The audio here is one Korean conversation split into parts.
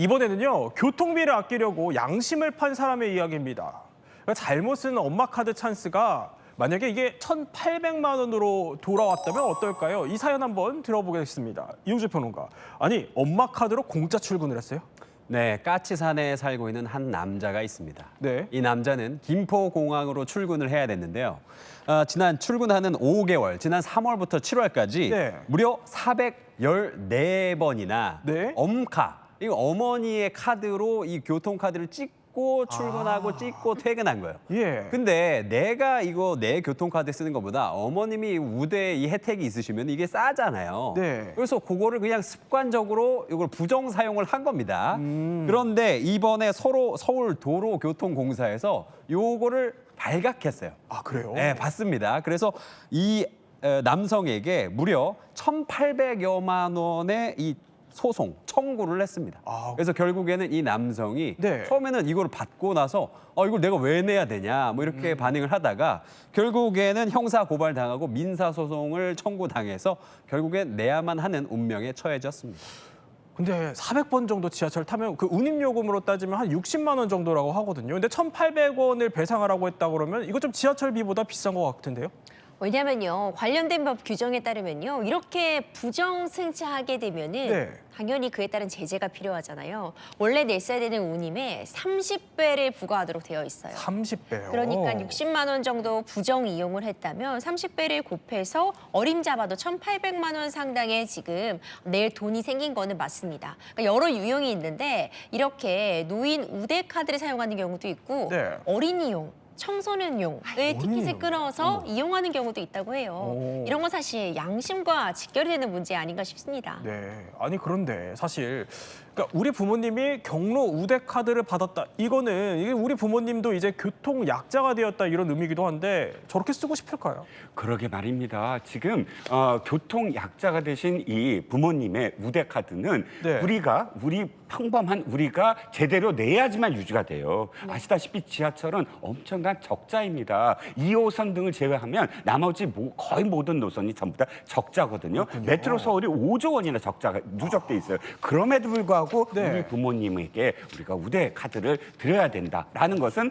이번에는요, 교통비를 아끼려고 양심을 판 사람의 이야기입니다. 그러니까 잘못 쓴 엄마 카드 찬스가 만약에 이게 1,800만 원으로 돌아왔다면 어떨까요? 이 사연 한번 들어보겠습니다. 이용주 평론가. 아니, 엄마 카드로 공짜 출근을 했어요? 네, 까치산에 살고 있는 한 남자가 있습니다. 네. 이 남자는 김포공항으로 출근을 해야 됐는데요. 지난 출근하는 5개월, 지난 3월부터 7월까지 네. 무려 414번이나 네. 엄카, 이거 어머니의 카드로 이 교통카드를 찍고 출근하고 찍고 퇴근한 거예요. 예. 근데 내가 이거 내 교통카드 쓰는 것보다 어머님이 우대 이 혜택이 있으시면 이게 싸잖아요. 네. 그래서 그거를 그냥 습관적으로 이걸 부정 사용을 한 겁니다. 그런데 이번에 서울도로교통공사에서 요거를 발각했어요. 아, 그래요? 네, 봤습니다. 그래서 이 남성에게 무려 1,800여만 원의 이 소송 청구를 했습니다. 아. 그래서 결국에는 이 남성이 네. 처음에는 이걸 받고 나서 이걸 내가 왜 내야 되냐 뭐 이렇게 반응을 하다가 결국에는 형사 고발 당하고 민사 소송을 청구당해서 결국엔 내야만 하는 운명에 처해졌습니다. 근데 400번 정도 지하철 타면 그 운임 요금으로 따지면 한 60만 원 정도라고 하거든요. 근데 1,800원을 배상하라고 했다 그러면 이거 좀 지하철비보다 비싼 것 같은데요? 왜냐면요, 관련된 법 규정에 따르면요, 이렇게 부정 승차하게 되면은 네. 당연히 그에 따른 제재가 필요하잖아요. 원래 냈어야 되는 운임의 30배를 부과하도록 되어 있어요. 30배요. 그러니까 60만 원 정도 부정 이용을 했다면 30배를 곱해서 어림잡아도 1,800만 원 상당의 지금 낼 돈이 생긴 거는 맞습니다. 그러니까 여러 유형이 있는데 이렇게 노인 우대 카드를 사용하는 경우도 있고 네. 어린이용, 청소년용의 티켓을 어린이용. 끊어서 이용하는 경우도 있다고 해요. 오. 이런 건 사실 양심과 직결이 되는 문제 아닌가 싶습니다. 네. 아니 그런데 사실 그러니까 우리 부모님이 경로 우대 카드를 받았다. 이거는 이게 우리 부모님도 이제 교통 약자가 되었다 이런 의미이기도 한데 저렇게 쓰고 싶을까요? 그러게 말입니다. 지금 교통 약자가 되신 이 부모님의 우대 카드는 네. 우리 평범한 우리가 제대로 내야지만 유지가 돼요. 아시다시피 지하철은 엄청난 적자입니다. 2호선 등을 제외하면 나머지 거의 모든 노선이 전부 다 적자거든요. 메트로 서울이 5조 원이나 적자가 누적돼 있어요. 그럼에도 불구하고 네. 우리 부모님에게 우리가 우대 카드를 드려야 된다라는 것은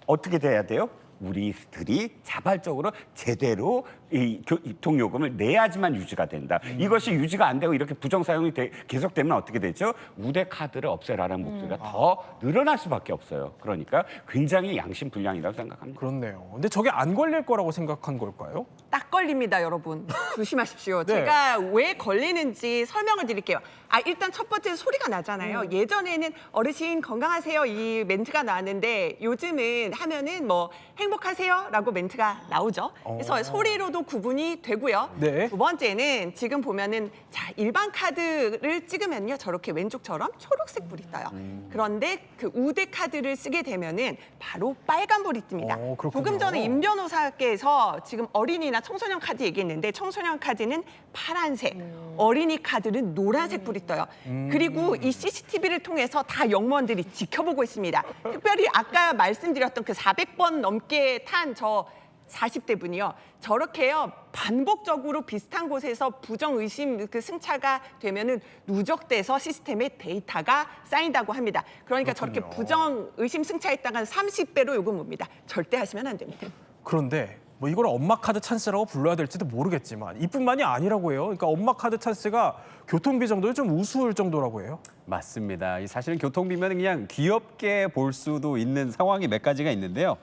어떻게 돼야 돼요? 우리들이 자발적으로 제대로 이 교통요금을 내야지만 유지가 된다. 이것이 유지가 안 되고 이렇게 부정 사용이 계속되면 어떻게 되죠? 우대 카드를 없애라는 목소리가 더 늘어날 수밖에 없어요. 그러니까 굉장히 양심 불량이라고 생각합니다. 그렇네요. 근데 저게 안 걸릴 거라고 생각한 걸까요? 딱 걸립니다, 여러분. 조심하십시오. 네. 제가 왜 걸리는지 설명을 드릴게요. 일단 첫 번째 소리가 나잖아요. 예전에는 어르신 건강하세요 이 멘트가 나왔는데 요즘은 하면은 뭐 행복하세요라고 멘트가 나오죠. 그래서 소리로도 구분이 되고요. 네. 두 번째는 지금 보면은 자 일반 카드를 찍으면요 저렇게 왼쪽처럼 초록색 불이 떠요. 그런데 그 우대 카드를 쓰게 되면은 바로 빨간 불이 뜹니다. 그렇군요. 조금 전에 임 변호사께서 지금 어린이나 청소년 카드 얘기했는데 청소년 카드는 파란색, 어린이 카드는 노란색 불이 떠요. 그리고 이 CCTV를 통해서 다 영무원들이 지켜보고 있습니다. 특별히 아까 말씀드렸던 그 400번 넘게 탄 저 40대 분이요. 저렇게요 반복적으로 비슷한 곳에서 부정 의심 그 승차가 되면은 누적돼서 시스템에 데이터가 쌓인다고 합니다. 그러니까 저렇게 그렇군요. 부정 의심 승차했다가 30배로 요금 묻니다. 절대 하시면 안 됩니다. 그런데 뭐 이걸 엄마 카드 찬스라고 불러야 될지도 모르겠지만 이뿐만이 아니라고 해요. 그러니까 엄마 카드 찬스가 교통비 정도는 좀 우스울 정도라고 해요. 맞습니다. 이 사실은 교통비면 그냥 귀엽게 볼 수도 있는 상황이 몇 가지가 있는데요.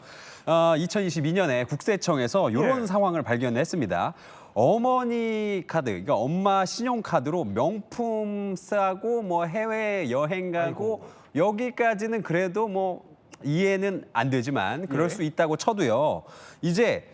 2022년에 국세청에서 이런 예. 상황을 발견했습니다. 어머니 카드, 그러니까 엄마 신용카드로 명품 싸고 뭐 해외 여행 가고 여기까지는 그래도 뭐 이해는 안 되지만 그럴 예. 수 있다고 쳐도요. 이제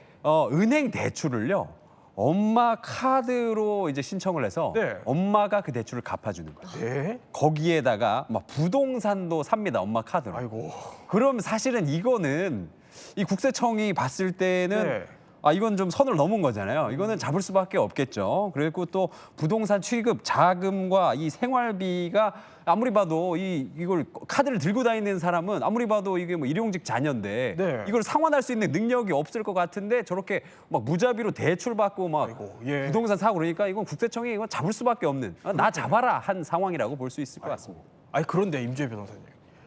은행 대출을요. 엄마 카드로 이제 신청을 해서 네. 엄마가 그 대출을 갚아주는 거예요. 네. 거기에다가 막 부동산도 삽니다. 엄마 카드로. 아이고. 그럼 사실은 이거는 이 국세청이 봤을 때는 네. 이건 좀 선을 넘은 거잖아요. 이거는 잡을 수밖에 없겠죠. 그리고 또 부동산 취급 자금과 이 생활비가 아무리 봐도 이걸 카드를 들고 다니는 사람은 아무리 봐도 이게 뭐 일용직 자녀인데 네. 이걸 상환할 수 있는 능력이 없을 것 같은데 저렇게 막 무자비로 대출 받고 막 아이고, 예. 부동산 사고 그러니까 이건 국세청이 이건 잡을 수밖에 없는 나 잡아라 한 상황이라고 볼 수 있을 것 같습니다. 아니 그런데 임주혜 변호사님,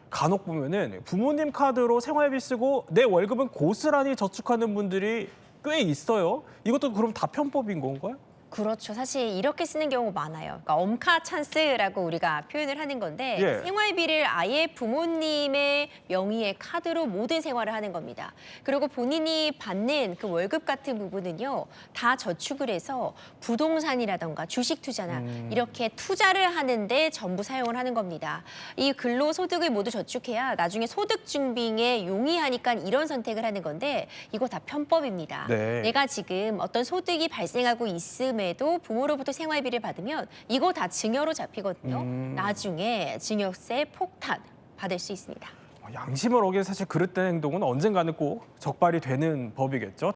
간혹 보면은 부모님 카드로 생활비 쓰고 내 월급은 고스란히 저축하는 분들이 꽤 있어요. 이것도 그럼 다 편법인 건가요? 그렇죠. 사실 이렇게 쓰는 경우가 많아요. 그러니까 엄카 찬스라고 우리가 표현을 하는 건데 예. 생활비를 아예 부모님의 명의의 카드로 모든 생활을 하는 겁니다. 그리고 본인이 받는 그 월급 같은 부분은요. 다 저축을 해서 부동산이라던가 주식 투자나 이렇게 투자를 하는데 전부 사용을 하는 겁니다. 이 근로소득을 모두 저축해야 나중에 소득 증빙에 용이하니까 이런 선택을 하는 건데 이거 다 편법입니다. 네. 내가 지금 어떤 소득이 발생하고 있음에도 부모로부터 생활비를 받으면 이거 다 증여로 잡히거든요. 나중에 증여세 폭탄 받을 수 있습니다. 양심을 어긴 사실 그릇된 행동은 언젠가는 꼭 적발이 되는 법이겠죠.